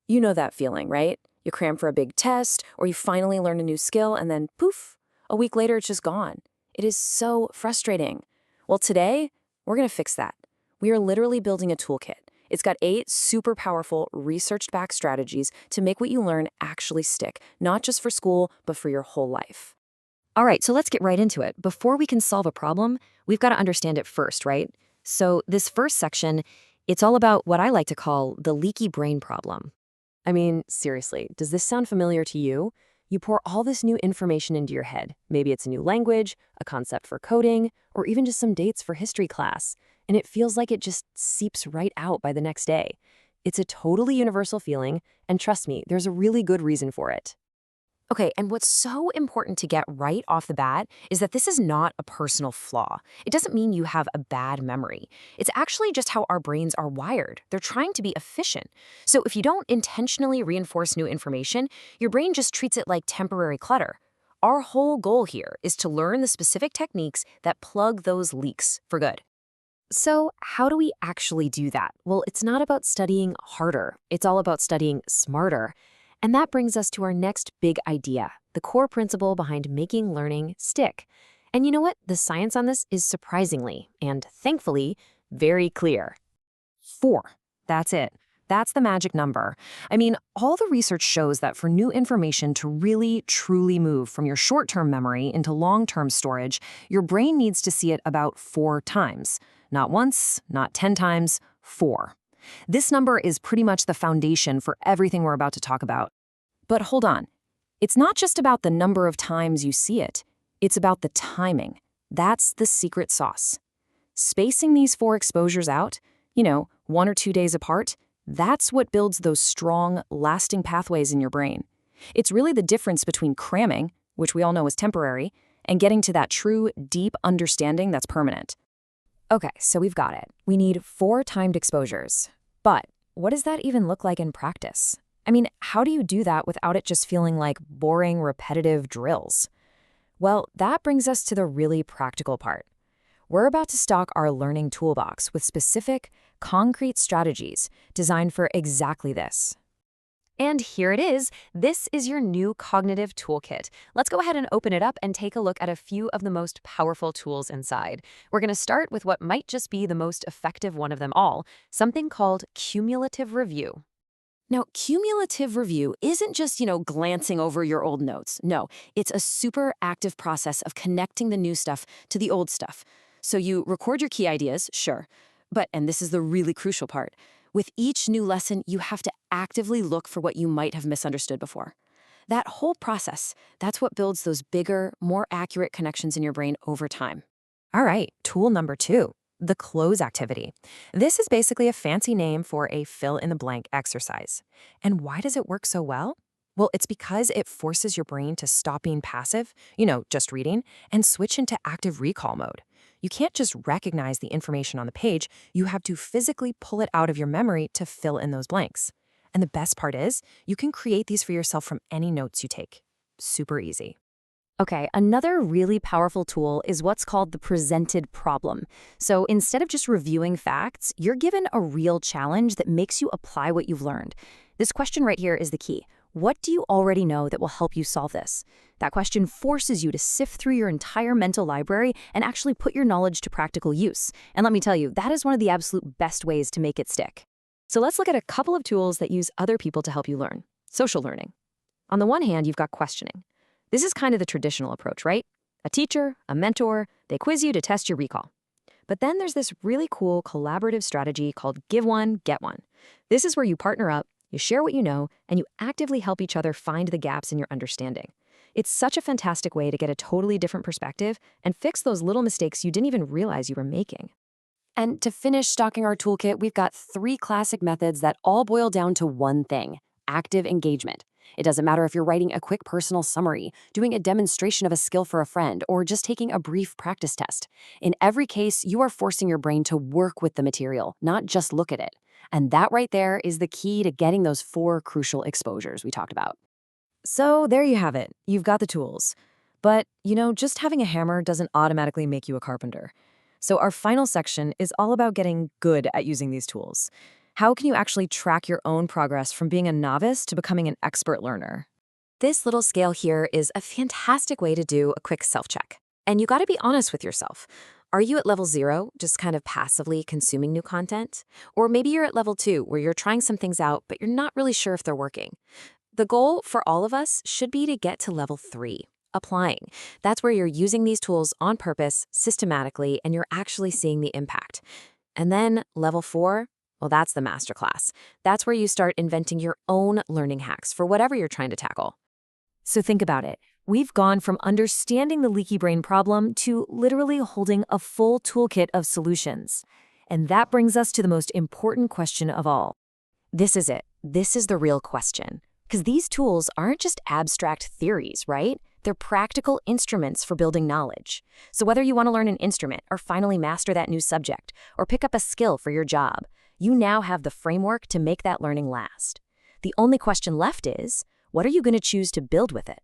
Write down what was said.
You know that feeling, right? You cram for a big test, or you finally learn a new skill, and then poof, a week later it's just gone. It is so frustrating. Well, today, we're going to fix that. We are literally building a toolkit. It's got 8 super powerful, research-backed strategies to make what you learn actually stick, not just for school, but for your whole life. All right, so let's get right into it. Before we can solve a problem, we've got to understand it first, right? So this first section, it's all about what I like to call the leaky brain problem. I mean, seriously, does this sound familiar to you? You pour all this new information into your head. Maybe it's a new language, a concept for coding, or even just some dates for history class, and it feels like it just seeps right out by the next day. It's a totally universal feeling, and trust me, there's a really good reason for it. Okay, and what's so important to get right off the bat is that this is not a personal flaw. It doesn't mean you have a bad memory. It's actually just how our brains are wired. They're trying to be efficient. So if you don't intentionally reinforce new information, your brain just treats it like temporary clutter. Our whole goal here is to learn the specific techniques that plug those leaks for good. So how do we actually do that? Well, it's not about studying harder. It's all about studying smarter. And that brings us to our next big idea, the core principle behind making learning stick. And you know what? The science on this is surprisingly, and thankfully, very clear. 4. That's it. That's the magic number. I mean, all the research shows that for new information to really, truly move from your short-term memory into long-term storage, your brain needs to see it about 4 times. Not once, not 10 times, 4. This number is pretty much the foundation for everything we're about to talk about. But hold on. It's not just about the number of times you see it. It's about the timing. That's the secret sauce. Spacing these 4 exposures out, 1 or 2 days apart, that's what builds those strong, lasting pathways in your brain. It's really the difference between cramming, which we all know is temporary, and getting to that true, deep understanding that's permanent. Okay, so we've got it. We need 4 timed exposures. But what does that even look like in practice? I mean, how do you do that without it just feeling like boring, repetitive drills? Well, that brings us to the really practical part. We're about to stock our learning toolbox with specific, concrete strategies designed for exactly this. And here it is. This is your new cognitive toolkit. Let's go ahead and open it up and take a look at a few of the most powerful tools inside. We're going to start with what might just be the most effective one of them all, something called cumulative review. Now, cumulative review isn't just, glancing over your old notes. No, it's a super active process of connecting the new stuff to the old stuff. So you record your key ideas, sure, but, and this is the really crucial part, with each new lesson, you have to actively look for what you might have misunderstood before. That whole process, that's what builds those bigger, more accurate connections in your brain over time. All right, tool number 2, the close activity. This is basically a fancy name for a fill-in-the-blank exercise. And why does it work so well? Well, it's because it forces your brain to stop being passive, just reading, and switch into active recall mode. You can't just recognize the information on the page, you have to physically pull it out of your memory to fill in those blanks. And the best part is, you can create these for yourself from any notes you take. Super easy. Okay, another really powerful tool is what's called the presented problem. So instead of just reviewing facts, you're given a real challenge that makes you apply what you've learned. This question right here is the key. What do you already know that will help you solve this? That question forces you to sift through your entire mental library and actually put your knowledge to practical use. And let me tell you, that is one of the absolute best ways to make it stick. So let's look at a couple of tools that use other people to help you learn. Social learning. On the one hand, you've got questioning. This is kind of the traditional approach, right? A teacher, a mentor, they quiz you to test your recall. But then there's this really cool collaborative strategy called give one, get one. This is where you partner up, you share what you know, and you actively help each other find the gaps in your understanding. It's such a fantastic way to get a totally different perspective and fix those little mistakes you didn't even realize you were making. And to finish stocking our toolkit, we've got 3 classic methods that all boil down to one thing: active engagement. It doesn't matter if you're writing a quick personal summary, doing a demonstration of a skill for a friend, or just taking a brief practice test. In every case, you are forcing your brain to work with the material, not just look at it. And that right there is the key to getting those 4 crucial exposures we talked about. So there you have it. You've got the tools. But, just having a hammer doesn't automatically make you a carpenter. So our final section is all about getting good at using these tools. How can you actually track your own progress from being a novice to becoming an expert learner? This little scale here is a fantastic way to do a quick self-check. And you gotta be honest with yourself. Are you at level 0, just kind of passively consuming new content? Or maybe you're at level 2, where you're trying some things out, but you're not really sure if they're working. The goal for all of us should be to get to level 3, applying. That's where you're using these tools on purpose, systematically, and you're actually seeing the impact. And then level 4, well, that's the masterclass. That's where you start inventing your own learning hacks for whatever you're trying to tackle. So think about it. We've gone from understanding the leaky brain problem to literally holding a full toolkit of solutions. And that brings us to the most important question of all. This is it. This is the real question. Because these tools aren't just abstract theories, right? They're practical instruments for building knowledge. So whether you want to learn an instrument or finally master that new subject or pick up a skill for your job, you now have the framework to make that learning last. The only question left is, what are you going to choose to build with it?